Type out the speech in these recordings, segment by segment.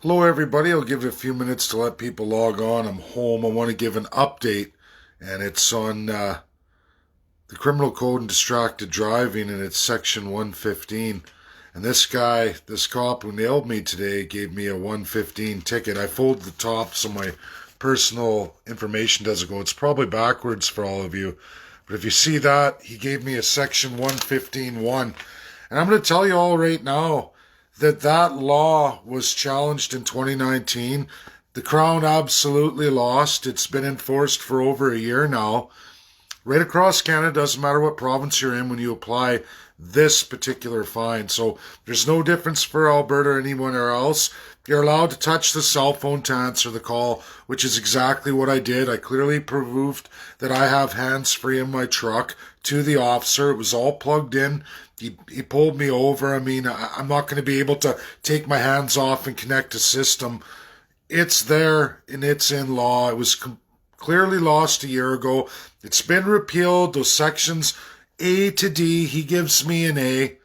Hello, everybody. I'll give it a few minutes to let people log on. I'm home. I want to give an update, and it's on the criminal code and distracted driving, and it's section 115. And this cop who nailed me today gave me a 115 ticket. I folded the top so my personal information doesn't go. It's probably backwards for all of you. But if you see that, he gave me a section 115.1. And I'm going to tell you all right now that law was challenged in 2019. The Crown absolutely lost. It's been enforced for over a year now. Right across Canada, doesn't matter what province you're in when you apply this particular fine. So there's no difference for Alberta or anywhere else. You're allowed to touch the cell phone to answer the call, which is exactly what I did. I clearly proved that I have hands-free in my truck to the officer. It was all plugged in. He pulled me over. I mean, I'm not going to be able to take my hands off and connect a system. It's there and it's in law. It was clearly lost a year ago. It's been repealed. Those sections A to D, he gives me an A.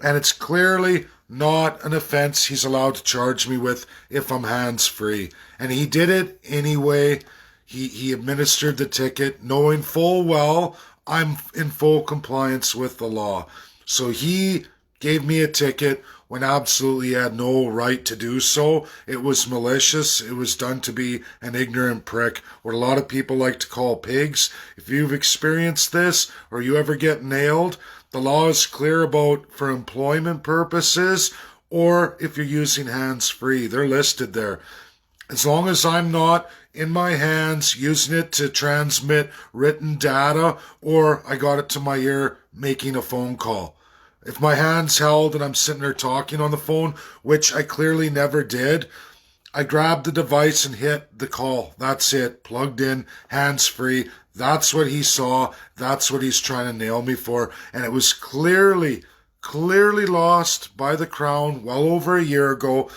And it's clearly not an offense he's allowed to charge me with if I'm hands-free. And he did it anyway. He administered the ticket knowing full well I'm in full compliance with the law. So he gave me a ticket when absolutely he had no right to do so. It was malicious. It was done to be an ignorant prick, what a lot of people like to call pigs. If you've experienced this or you ever get nailed, the law is clear about for employment purposes or if you're using hands-free. They're listed there. As long as I'm not in my hands using it to transmit written data or I got it to my ear making a phone call. If my hand's held and I'm sitting there talking on the phone, which I clearly never did, I grabbed the device and hit the call. That's it. Plugged in, hands-free. That's what he saw. That's what he's trying to nail me for. And it was clearly lost by the Crown well over a year ago.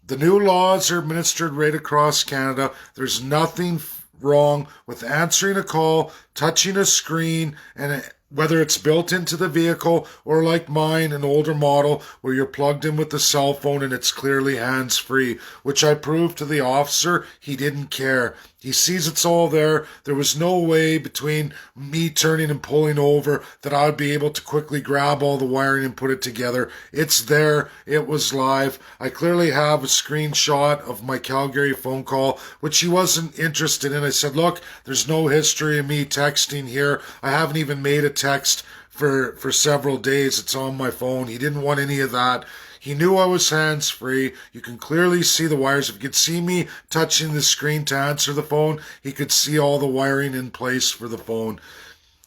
The new laws are administered right across Canada. There's nothing wrong with answering a call, touching a screen, and whether it's built into the vehicle or like mine, an older model where you're plugged in with the cell phone and it's clearly hands-free, which I proved to the officer. He didn't care. He sees it's all there. There was no way between me turning and pulling over that I'd be able to quickly grab all the wiring and put it together. It's there. It was live. I clearly have a screenshot of my Calgary phone call, which he wasn't interested in. I said, look, there's no history of me texting here. I haven't even made a text for several days. It's on my phone. He didn't want any of that. He knew I was hands-free. You can clearly see the wires. If you could see me touching the screen to answer the phone, he could see all the wiring in place for the phone.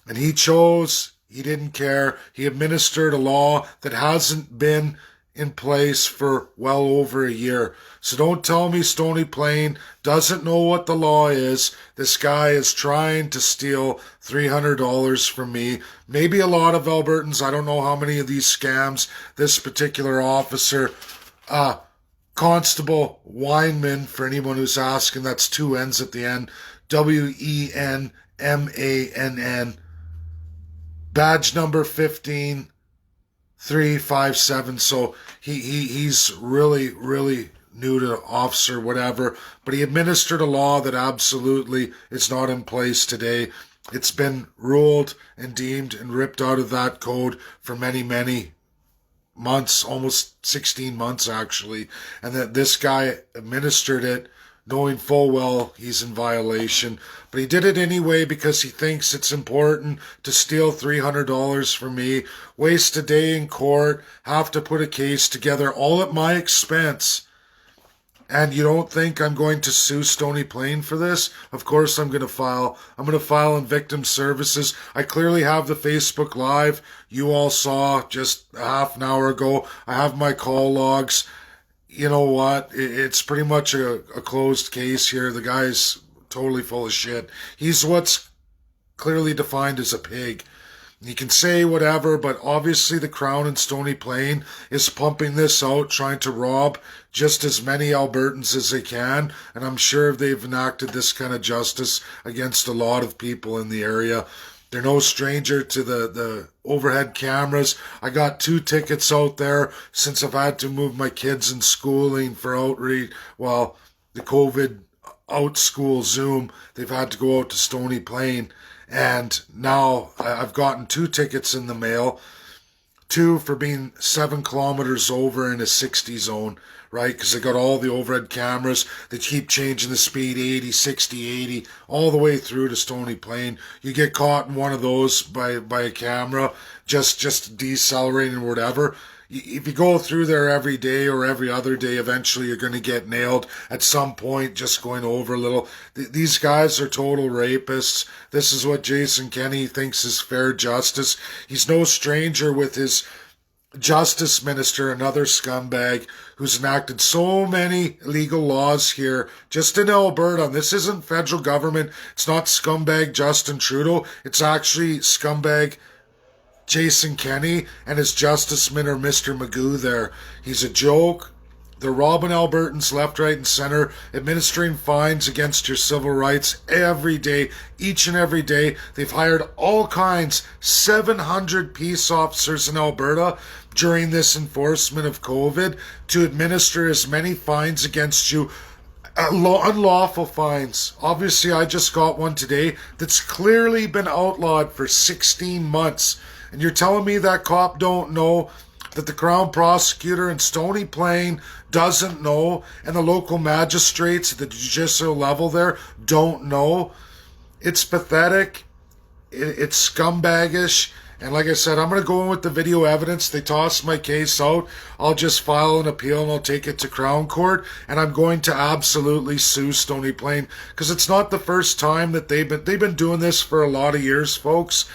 And he didn't care. He administered a law that hasn't been in place for well over a year. So don't tell me Stony Plain doesn't know what the law is. This guy is trying to steal $300 from me. Maybe a lot of Albertans. I don't know how many of these scams this particular officer, Constable Weinman, for anyone who's asking, that's two N's at the end, Wenmann, badge number 15357. So he's really new to officer, whatever. But he administered a law that absolutely is not in place today. It's been ruled and deemed and ripped out of that code for many months, almost 16 months actually. And that this guy administered it knowing full well he's in violation. But he did it anyway because he thinks it's important to steal $300 from me, waste a day in court, have to put a case together, all at my expense. And you don't think I'm going to sue Stony Plain for this? Of course I'm going to file. I'm going to file in victim services. I clearly have the Facebook Live you all saw just a half an hour ago. I have my call logs. You know what? It's pretty much a closed case here. The guy's totally full of shit. He's what's clearly defined as a pig. You can say whatever, but obviously the Crown in Stony Plain is pumping this out, trying to rob just as many Albertans as they can. And I'm sure they've enacted this kind of justice against a lot of people in the area. They're no stranger to the overhead cameras. I got 2 tickets out there since I've had to move my kids in schooling for outreach. Well, the COVID out school Zoom, they've had to go out to Stony Plain. And now I've gotten 2 tickets in the mail. 2 for being 7 kilometers over in a 60 zone, right? Because they got all the overhead cameras that keep changing the speed 80, 60, 80, all the way through to Stony Plain. You get caught in one of those by a camera, just decelerating or whatever. If you go through there every day or every other day, eventually you're going to get nailed at some point just going over a little. These guys are total rapists. This is what Jason Kenney thinks is fair justice. He's no stranger with his justice minister, another scumbag who's enacted so many illegal laws here just in Alberta. And this isn't federal government. It's not scumbag Justin Trudeau. It's actually scumbag Jason Kenney and his justice minister, Mr. Magoo there. He's a joke. They're robbing Albertans left, right, and center, administering fines against your civil rights every day, each and every day. They've hired all kinds, 700 peace officers in Alberta during this enforcement of COVID to administer as many fines against you, unlawful fines. Obviously, I just got one today that's clearly been outlawed for 16 months. And you're telling me that cop don't know, that the Crown prosecutor in Stony Plain doesn't know, and the local magistrates at the judicial level there don't know? It's pathetic. It's scumbaggish. And like I said, I'm going to go in with the video evidence. They toss my case out. I'll just file an appeal and I'll take it to Crown Court. And I'm going to absolutely sue Stony Plain because it's not the first time that they've been doing this for a lot of years, folks.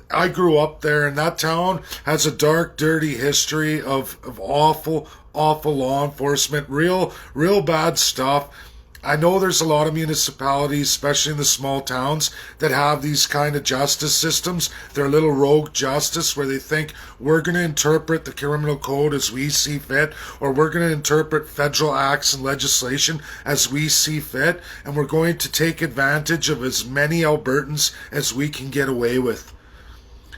I grew up there, and that town has a dark, dirty history of awful, awful law enforcement, real bad stuff. I know there's a lot of municipalities, especially in the small towns, that have these kind of justice systems. They're a little rogue justice where they think we're going to interpret the criminal code as we see fit, or we're going to interpret federal acts and legislation as we see fit, and we're going to take advantage of as many Albertans as we can get away with.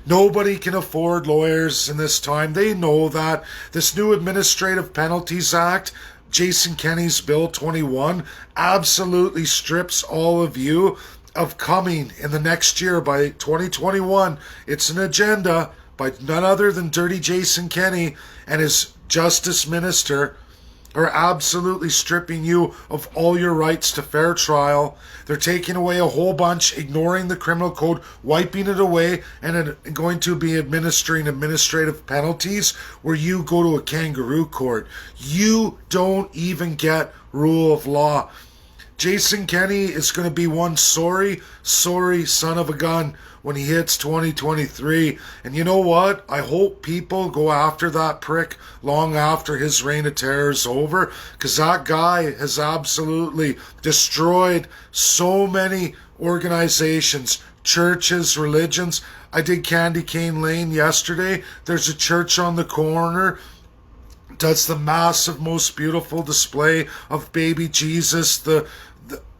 Nobody can afford lawyers in this time. They know that. This new Administrative Penalties Act, Jason Kenney's Bill 21, absolutely strips all of you of coming in the next year by 2021. It's an agenda by none other than Dirty Jason Kenney and his justice minister are absolutely stripping you of all your rights to fair trial. They're taking away a whole bunch, ignoring the criminal code, wiping it away, and going to be administering administrative penalties where you go to a kangaroo court. You don't even get rule of law. Jason Kenney is going to be one sorry son of a gun when he hits 2023. And you know what? I hope people go after that prick long after his reign of terror is over, because that guy has absolutely destroyed so many organizations, churches, religions. I did Candy Cane Lane yesterday. There's a church on the corner, does the massive, most beautiful display of baby Jesus,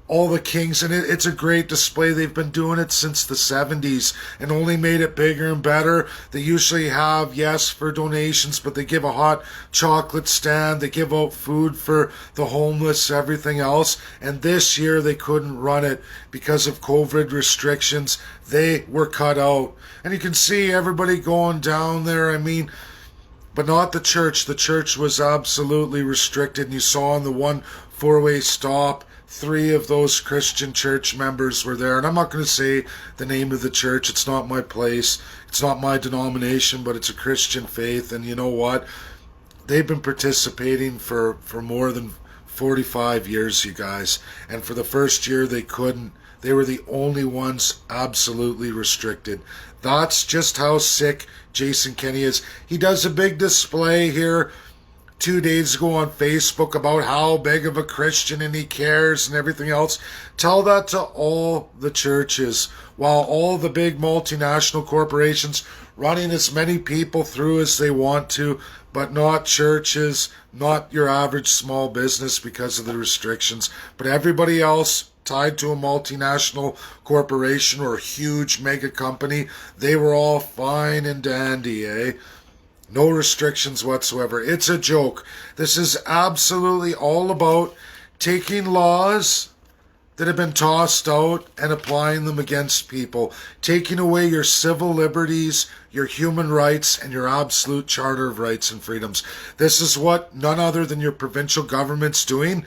all the kings, and it's a great display. They've been doing it since the 70s and only made it bigger and better. They usually have, yes, for donations, but they give a hot chocolate stand. They give out food for the homeless, everything else. And this year they couldn't run it because of COVID restrictions. They were cut out. And you can see everybody going down there. I mean, but not the church. The church was absolutely restricted. And you saw on the one four-way stop, 3 of those Christian church members were there. And I'm not going to say the name of the church. It's not my place. It's not my denomination, but it's a Christian faith. And you know what? They've been participating for more than 45 years, you guys. And for the first year, they couldn't. They were the only ones absolutely restricted. That's just how sick Jason Kenney is. He does a big display here 2 days ago on Facebook about how big of a Christian and he cares and everything else. Tell that to all the churches, while all the big multinational corporations running as many people through as they want to. but not churches, not your average small business because of the restrictions, but everybody else tied to a multinational corporation or a huge mega company, they were all fine and dandy, eh? No restrictions whatsoever. It's a joke. This is absolutely all about taking laws that have been tossed out and applying them against people, taking away your civil liberties, your human rights, and your absolute Charter of Rights and Freedoms. This is what none other than your provincial government's doing.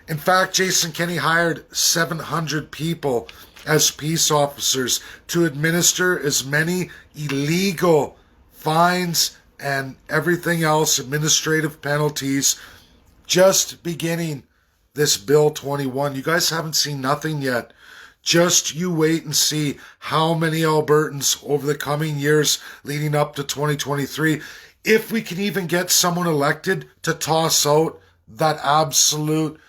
In fact, Jason Kenney hired 700 people as peace officers to administer as many illegal fines and everything else, administrative penalties, just beginning this Bill 21. You guys haven't seen nothing yet. Just you wait and see how many Albertans over the coming years leading up to 2023, if we can even get someone elected to toss out that absolute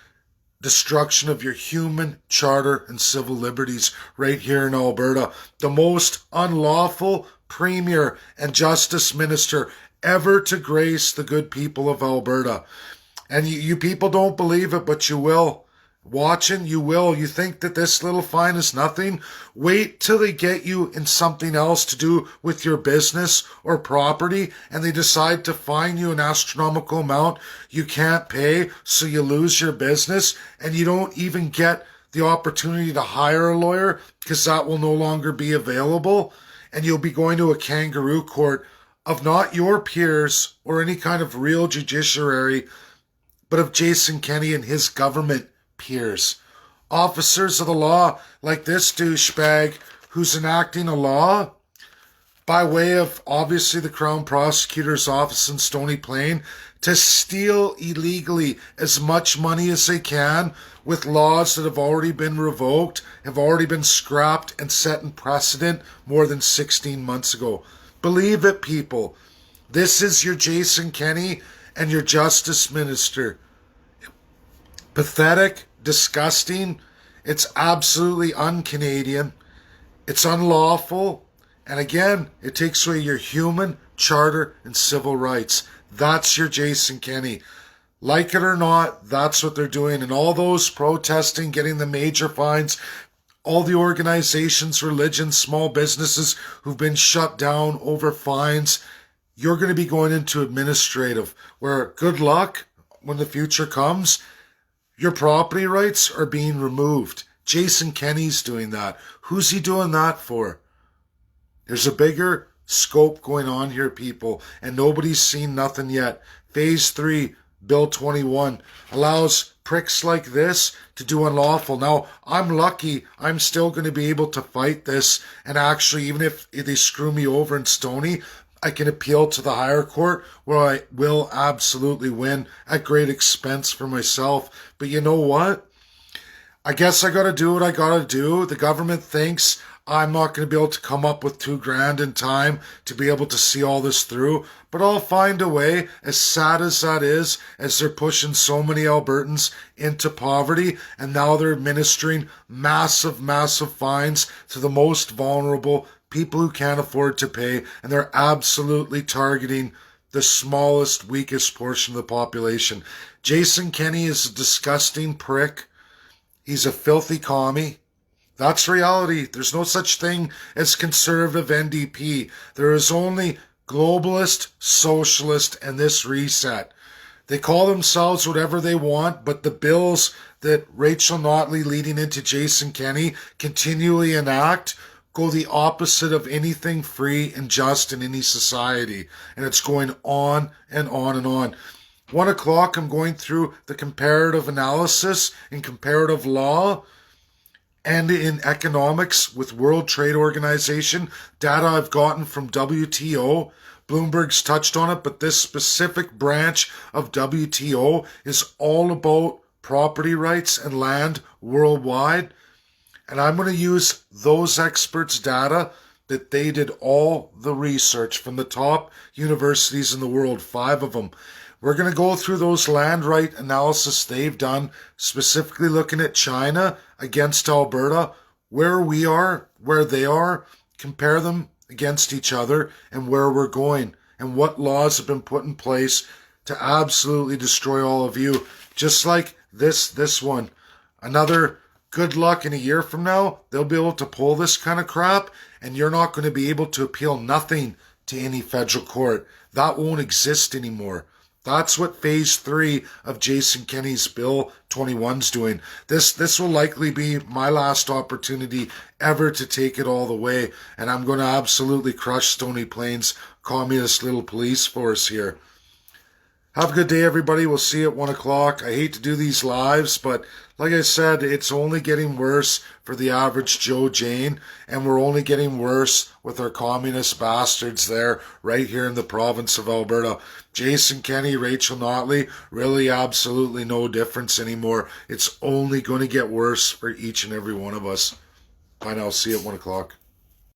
destruction of your human charter and civil liberties right here in Alberta. The most unlawful premier and justice minister ever to grace the good people of Alberta. And you people don't believe it, but you will. Watching, you will. You think that this little fine is nothing? Wait till they get you in something else to do with your business or property, and they decide to fine you an astronomical amount you can't pay, so you lose your business, and you don't even get the opportunity to hire a lawyer because that will no longer be available, and you'll be going to a kangaroo court of not your peers or any kind of real judiciary, but of Jason Kenney and his government peers. Officers of the law like this douchebag who's enacting a law by way of obviously the Crown Prosecutor's Office in Stony Plain to steal illegally as much money as they can with laws that have already been revoked, have already been scrapped and set in precedent more than 16 months ago. Believe it, people. This is your Jason Kenney and your Justice Minister. Pathetic, disgusting. It's absolutely un-Canadian. It's unlawful. And again, it takes away your human, charter, and civil rights. That's your Jason Kenney. Like it or not, that's what they're doing. And all those protesting, getting the major fines, all the organizations, religions, small businesses who've been shut down over fines, you're going to be going into administrative, where good luck when the future comes. Your property rights are being removed. Jason Kenney's doing that. Who's he doing that for? There's a bigger scope going on here, people, and nobody's seen nothing yet. Phase 3, Bill 21, allows pricks like this to do unlawful. Now, I'm lucky I'm still going to be able to fight this, and actually, even if they screw me over in Stony, I can appeal to the higher court where I will absolutely win at great expense for myself. But you know what? I guess I got to do what I got to do. The government thinks I'm not going to be able to come up with $2,000 in time to be able to see all this through. But I'll find a way, as sad as that is, as they're pushing so many Albertans into poverty. And now they're administering massive, massive fines to the most vulnerable people who can't afford to pay, and they're absolutely targeting the smallest, weakest portion of the population. Jason Kenney is a disgusting prick. He's a filthy commie. That's reality. There's no such thing as conservative NDP. There is only globalist, socialist, and this reset. They call themselves whatever they want, but the bills that Rachel Notley leading into Jason Kenney continually enact go the opposite of anything free and just in any society. And it's going on and on and on. 1 o'clock, I'm going through the comparative analysis in comparative law and in economics with World Trade Organization. Data I've gotten from WTO. Bloomberg's touched on it, but this specific branch of WTO is all about property rights and land worldwide. And I'm going to use those experts' data that they did all the research from the top universities in the world, 5 of them. We're going to go through those land right analysis they've done, specifically looking at China against Alberta, where we are, where they are, compare them against each other, and where we're going. and what laws have been put in place to absolutely destroy all of you. Just like this one. Another good luck in a year from now, they'll be able to pull this kind of crap, and you're not going to be able to appeal nothing to any federal court. That won't exist anymore. That's what phase 3 of Jason Kenney's Bill 21's doing. This will likely be my last opportunity ever to take it all the way, and I'm going to absolutely crush Stony Plains' communist little police force here. Have a good day, everybody. We'll see you at 1 o'clock. I hate to do these lives, but like I said, it's only getting worse for the average Joe Jane, and we're only getting worse with our communist bastards there right here in the province of Alberta. Jason Kenney, Rachel Notley, really absolutely no difference anymore. It's only going to get worse for each and every one of us. Bye now. See you at 1 o'clock.